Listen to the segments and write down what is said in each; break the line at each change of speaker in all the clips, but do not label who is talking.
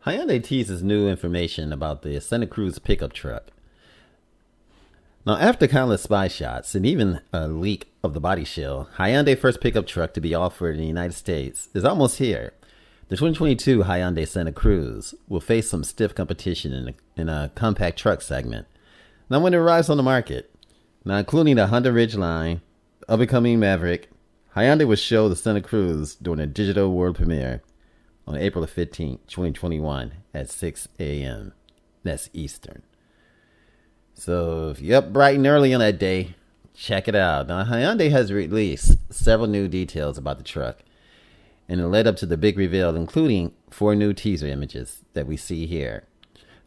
Hyundai teases new information about the Santa Cruz pickup truck. Now, after countless spy shots and even a leak of the body shell, Hyundai first pickup truck to be offered in the United States is almost here. The 2022 Hyundai Santa Cruz will face some stiff competition in a compact truck segment. Now, when it arrives on the market, now including the Honda Ridgeline, up-and-coming Maverick, Hyundai will show the Santa Cruz during a digital world premiere on April 15, 2021 at 6 a.m. That's Eastern. So if you're up bright and early on that day, check it out. Now, Hyundai has released several new details about the truck, and it led up to the big reveal, including 4 new teaser images that we see here.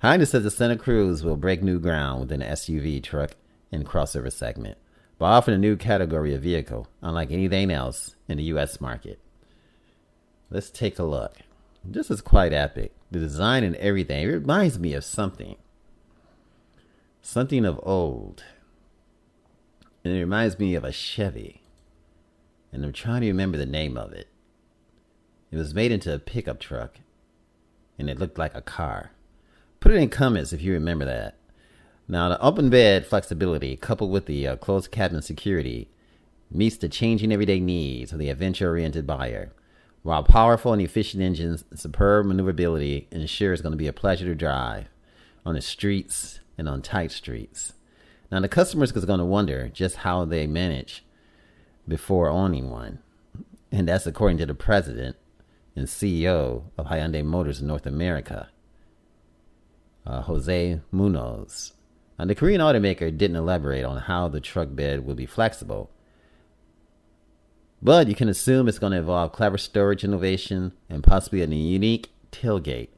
Hyundai says the Santa Cruz will break new ground within the SUV, truck, and crossover segment by offering a new category of vehicle, unlike anything else in the U.S. market. Let's take a look. This is quite epic. The design and everything, it reminds me of something of old. And it reminds me of a Chevy. And I'm trying to remember the name of it. It was made into a pickup truck, and it looked like a car. Put it in comments if you remember that. Now, the open bed flexibility coupled with the closed cabin security meets the changing everyday needs of the adventure-oriented buyer. While powerful and efficient engines and superb maneuverability ensure it's going to be a pleasure to drive on the streets and on tight streets. Now, the customers is going to wonder just how they manage before owning one. And that's according to the president and CEO of Hyundai Motors in North America, Jose Munoz. Now, the Korean automaker didn't elaborate on how the truck bed will be flexible, but you can assume it's going to involve clever storage innovation and possibly a unique tailgate.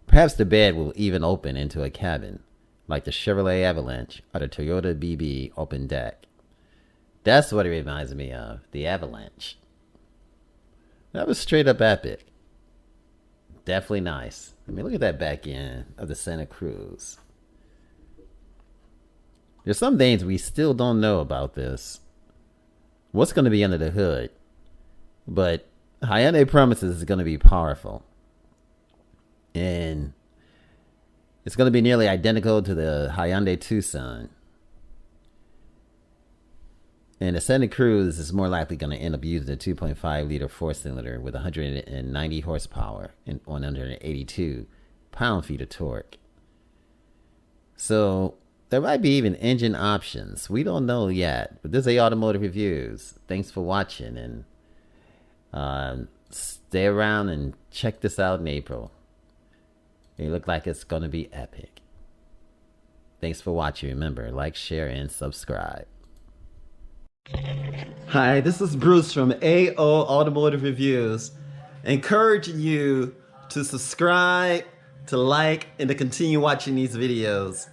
Perhaps the bed will even open into a cabin, like the Chevrolet Avalanche or the Toyota BB open deck. That's what it reminds me of, the Avalanche. That was straight up epic. Definitely nice. I mean, look at that back end of the Santa Cruz. There's some things we still don't know about this. What's going to be under the hood? But Hyundai promises it's going to be powerful. And it's going to be nearly identical to the Hyundai Tucson. And the Santa Cruz is more likely going to end up using a 2.5 liter 4-cylinder with 190 horsepower and 182 pound-feet of torque. So there might be even engine options. We don't know yet. But this is Automotive Reviews. Thanks for watching. And stay around and check this out in April. It looks like it's going to be epic. Thanks for watching. Remember, like, share, and subscribe. Hi, this is Bruce from AO Automotive Reviews, encouraging you to subscribe, to like, and to continue watching these videos.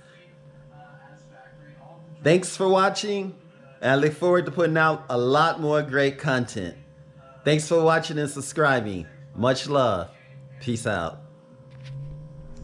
Thanks for watching, and I look forward to putting out a lot more great content. Thanks for watching and subscribing. Much love. Peace out.